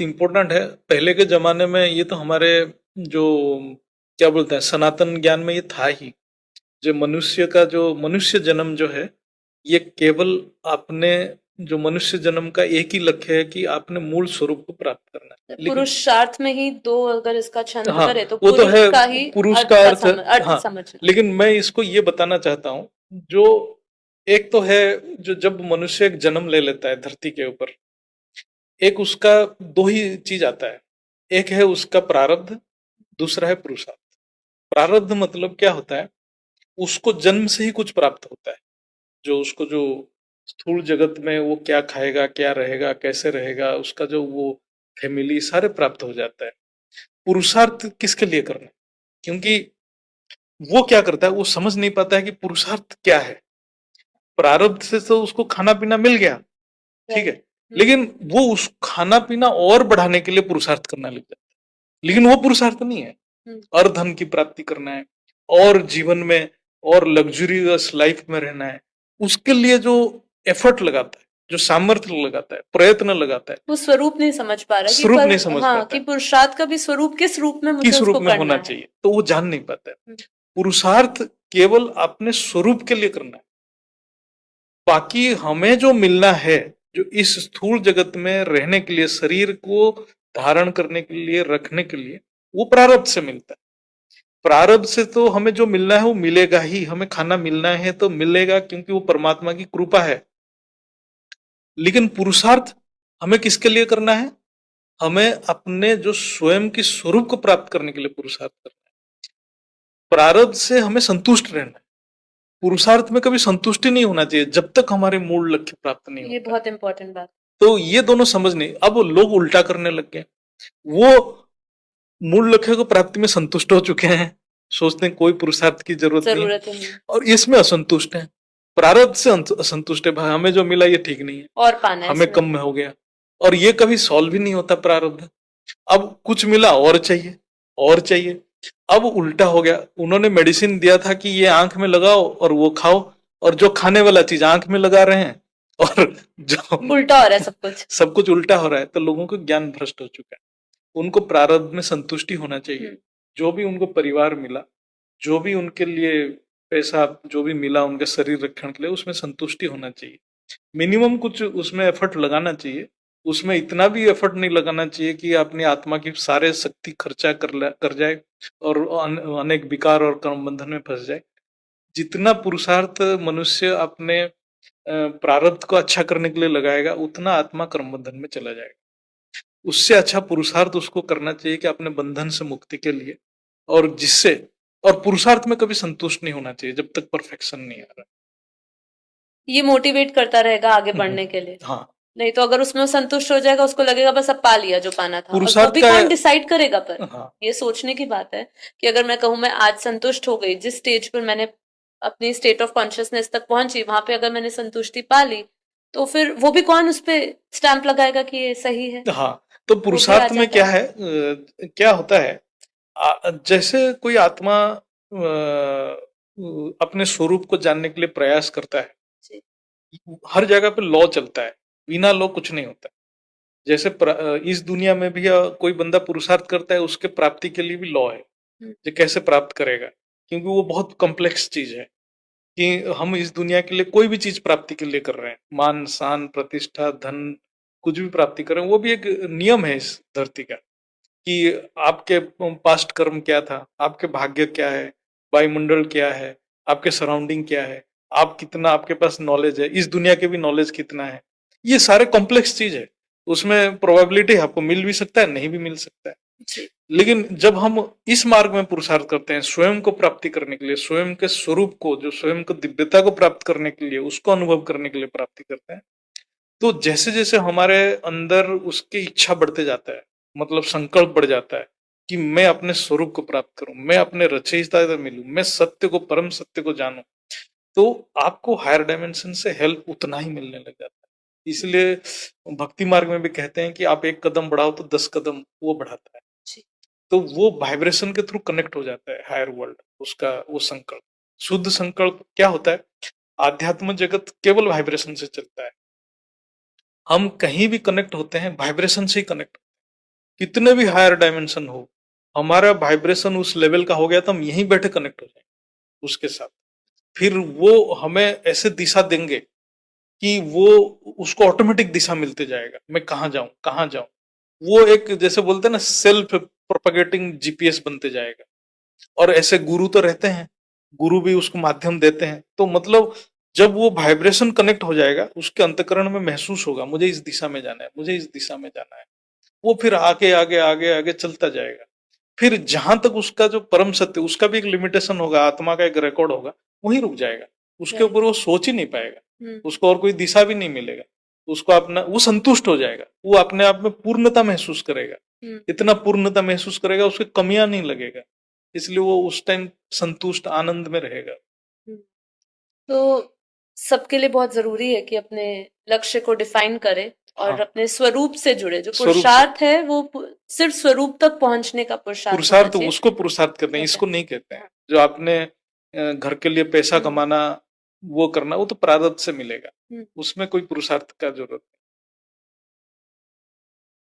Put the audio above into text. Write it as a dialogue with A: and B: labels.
A: Important है। पहले के जमाने में ये तो हमारे जो क्या बोलते हैं सनातन ज्ञान में ये था ही, जो मनुष्य का जो मनुष्य जन्म जो है ये केवल आपने जो मनुष्य जन्म का एक ही लक्ष्य है कि आपने मूल स्वरूप को प्राप्त करना है। लेकिन
B: पुरुषार्थ में ही दो अगर इसका छंद
A: हाँ,
B: करे तो
A: वो तो
B: पुरुष
A: है,
B: का ही
A: पुरुष
B: अर्थ
A: का
B: का
A: अर्थ है।
B: अर्थ
A: हाँ,
B: समझना।
A: लेकिन मैं इसको ये बताना चाहता हूँ, जो एक तो है जो जब मनुष्य एक जन्म ले लेता है धरती के ऊपर, एक उसका दो ही चीज आता है। एक है उसका प्रारब्ध, दूसरा है पुरुषार्थ। प्रारब्ध मतलब क्या होता है, उसको जन्म से ही कुछ प्राप्त होता है, जो उसको जो स्थूल जगत में वो क्या खाएगा, क्या रहेगा, कैसे रहेगा, उसका जो वो फैमिली सारे प्राप्त हो जाता है। पुरुषार्थ किसके लिए करना है? क्योंकि वो क्या करता है, वो समझ नहीं पाता है कि पुरुषार्थ क्या है। प्रारब्ध से तो उसको खाना पीना मिल गया, ठीक है, लेकिन वो उस खाना पीना और बढ़ाने के लिए पुरुषार्थ करना लग जाता है, लेकिन वो पुरुषार्थ नहीं है। और धन की प्राप्ति करना है, और जीवन में और लग्जरियस लाइफ में रहना है, उसके लिए जो एफर्ट लगाता है, जो सामर्थ्य लगाता है, प्रयत्न लगाता है,
B: वो स्वरूप नहीं समझ पा रहा कि
A: स्वरूप
B: पर
A: नहीं समझ
B: हाँ
A: पाता
B: कि
A: है
B: पुरुषार्थ का भी स्वरूप किस रूप में मुझे
A: किस रूप
B: उसको
A: में
B: करना
A: होना
B: है।
A: चाहिए, तो वो जान नहीं पाता है। पुरुषार्थ केवल अपने स्वरूप के लिए करना है। बाकी हमें जो मिलना है, जो इस स्थूल जगत में रहने के लिए, शरीर को धारण करने के लिए, रखने के लिए, वो प्रारब्ध से मिलता है। प्रारब्ध से तो हमें जो मिलना है वो मिलेगा ही, हमें खाना मिलना है तो मिलेगा, क्योंकि वो परमात्मा की कृपा है। लेकिन पुरुषार्थ हमें किसके लिए करना है? हमें अपने जो स्वयं के स्वरूप को प्राप्त करने के लिए पुरुषार्थ करना है। प्रारब्ध से हमें संतुष्ट रहना है। पुरुषार्थ में कभी संतुष्टि नहीं होना चाहिए जब तक हमारे मूल लक्ष्य प्राप्त नहीं
B: ये
A: होता है।
B: बहुत इंपॉर्टेंट बात।
A: तो ये दोनों समझ नहीं, अब लोग उल्टा करने लग गए। वो मूल लक्ष्य को प्राप्ति में संतुष्ट हो चुके हैं, सोचते हैं कोई पुरुषार्थ की जरूरत नहीं,
B: जरूरत ही नहीं
A: और इसमें असंतुष्ट है। प्रारब्ध से असंतुष्ट है, भाई हमें जो मिला ये ठीक नहीं है,
B: और पाना है
A: हमें
B: इसमें।
A: कम में हो गया, और ये कभी सॉल्व ही नहीं होता प्रारब्ध। अब कुछ मिला और चाहिए, और चाहिए। अब उल्टा हो गया, उन्होंने मेडिसिन दिया था कि ये आंख में लगाओ और वो खाओ, और जो खाने वाला चीज आंख में लगा रहे हैं, और जो
B: उल्टा हो रहा है सब कुछ।
A: सब कुछ उल्टा हो रहा है। तो लोगों को ज्ञान भ्रष्ट हो चुका है। उनको प्रारब्ध में संतुष्टि होना चाहिए। जो भी उनको परिवार मिला, जो भी उनके लिए पैसा जो भी मिला उनके शरीर रक्षण के लिए, उसमें संतुष्टि होना चाहिए। मिनिमम कुछ उसमें एफर्ट लगाना चाहिए। उसमें इतना भी एफर्ट नहीं लगाना चाहिए कि अपनी आत्मा की सारे शक्ति खर्चा कर जाए और अनेक विकार और कर्म बंधन में फंस जाए। जितना पुरुषार्थ मनुष्य अपने प्रारब्ध को अच्छा करने के लिए लगाएगा, उतना आत्मा कर्म बंधन में चला जाएगा। उससे अच्छा पुरुषार्थ उसको करना चाहिए कि अपने बंधन से मुक्ति के लिए, और जिससे, और पुरुषार्थ में कभी संतुष्ट नहीं होना चाहिए जब तक परफेक्शन नहीं आ रहा।
B: ये मोटिवेट करता रहेगा आगे बढ़ने के लिए।
A: हाँ,
B: नहीं तो अगर उसमें वो संतुष्ट हो जाएगा, उसको लगेगा बस अब पा लिया जो पाना था, और वो
A: पुरुषार्थ
B: भी
A: का,
B: कौन डिसाइड करेगा। पर
A: हाँ,
B: ये सोचने की बात है कि अगर मैं कहूं मैं आज संतुष्ट हो गई, जिस स्टेज पर मैंने अपनी स्टेट ऑफ कॉन्शियसनेस तक पहुंची, वहां पे अगर मैंने संतुष्टि पा ली, तो फिर वो भी कौन उस पे स्टैंप लगाएगा कि ये सही है।
A: हाँ, तो
B: वो भी आ
A: पुरुषार्थ में
B: जाता
A: क्या
B: है।
A: है, क्या होता है, जैसे कोई आत्मा अपने स्वरूप को जानने के लिए प्रयास करता है,
B: जी।
A: हर जगह पे लॉ चलता है, बिना लॉ कुछ नहीं होता। जैसे इस दुनिया में भी कोई बंदा पुरुषार्थ करता है, उसके प्राप्ति के लिए भी लॉ है, कि कैसे प्राप्त करेगा, क्योंकि वो बहुत कॉम्प्लेक्स चीज है। कि हम इस दुनिया के लिए कोई भी चीज प्राप्ति के लिए कर रहे हैं, मान शान प्रतिष्ठा धन, कुछ भी प्राप्ति कर रहे हैं, वो भी एक नियम है इस धरती का, कि आपके पास्ट कर्म क्या था, आपके भाग्य क्या है, वायुमंडल क्या है, आपके सराउंडिंग क्या है, आप कितना, आपके पास नॉलेज है, इस दुनिया के भी नॉलेज कितना है। ये सारे कॉम्प्लेक्स चीज है। उसमें प्रोबेबिलिटी आपको मिल भी सकता है, नहीं भी मिल सकता है।
B: जी।
A: लेकिन जब हम इस मार्ग में पुरुषार्थ करते हैं स्वयं को प्राप्ति करने के लिए, स्वयं के स्वरूप को, जो स्वयं को दिव्यता को प्राप्त करने के लिए, उसको अनुभव करने के लिए प्राप्ति करते हैं, तो जैसे जैसे हमारे अंदर उसकी इच्छा बढ़ते जाता है, मतलब संकल्प बढ़ जाता है कि मैं अपने स्वरूप को प्राप्त करूं, मैं अपने रचयिता से मिलूं, मैं सत्य को, परम सत्य को जानूं, तो आपको हायर डायमेंशन से हेल्प उतना ही मिलने लग जाता है। इसलिए भक्ति मार्ग में भी कहते हैं कि आप एक कदम बढ़ाओ तो 10 कदम वो बढ़ाता है। तो वो वाइब्रेशन के थ्रू कनेक्ट हो जाता है हायर वर्ल्ड, उसका वो संकल्प। शुद्ध संकल्प क्या होता है? आध्यात्म जगत केवल वाइब्रेशन से चलता है। हम कहीं भी कनेक्ट होते हैं वाइब्रेशन से ही कनेक्ट। कितने भी हायर डायमेंशन हो, हमारा वाइब्रेशन उस लेवल का हो गया तो हम यहीं बैठे कनेक्ट हो जाएंगे उसके साथ। फिर वो हमें ऐसे दिशा देंगे कि वो उसको ऑटोमेटिक दिशा मिलते जाएगा, मैं कहाँ जाऊं कहाँ जाऊं। वो एक जैसे बोलते हैं ना सेल्फ प्रोपगेटिंग जीपीएस बनते जाएगा। और ऐसे गुरु तो रहते हैं, गुरु भी उसको माध्यम देते हैं। तो मतलब जब वो वाइब्रेशन कनेक्ट हो जाएगा, उसके अंतःकरण में महसूस होगा मुझे इस दिशा में जाना है, मुझे इस दिशा में जाना है। वो फिर आगे आगे आगे आगे चलता जाएगा। फिर जहां तक उसका जो परम सत्य, उसका भी एक लिमिटेशन होगा, आत्मा का एक रिकॉर्ड होगा, वहीं रुक जाएगा। उसके
B: राइट।
A: ऊपर वो सोच ही नहीं पाएगा,
B: हम्म।
A: उसको और कोई दिशा भी नहीं मिलेगा। उसको अपना वो संतुष्ट हो जाएगा, वो अपने आप में पूर्णता महसूस करेगा।
B: हम्म।
A: इतना पूर्णता महसूस करेगा, उसकी कमियां नहीं लगेगा। इसलिए वो उस टाइम संतुष्ट आनंद में रहेगा।
B: हम्म। तो सबके लिए बहुत जरूरी है कि अपने लक्ष्य को डिफाइन करें और
A: हाँ,
B: अपने स्वरूप से जुड़े। जो
A: स्वरूप से
B: पुरुषार्थ है वो सिर्फ स्वरूप तक पहुंचने का पुरुषार्थ होना
A: पुरुषार्थ,
B: चाहिए।
A: उसको पुरुषार्थ करते हैं,
B: ठीक है।
A: इसको नहीं कहते हैं। जो आपने घर के लिए पैसा
B: हम्म।
A: कमाना, वो करना, वो तो प्रारब्ध से मिलेगा।
B: हम्म।
A: उसमें कोई पुरुषार्थ का जरूरत नहीं।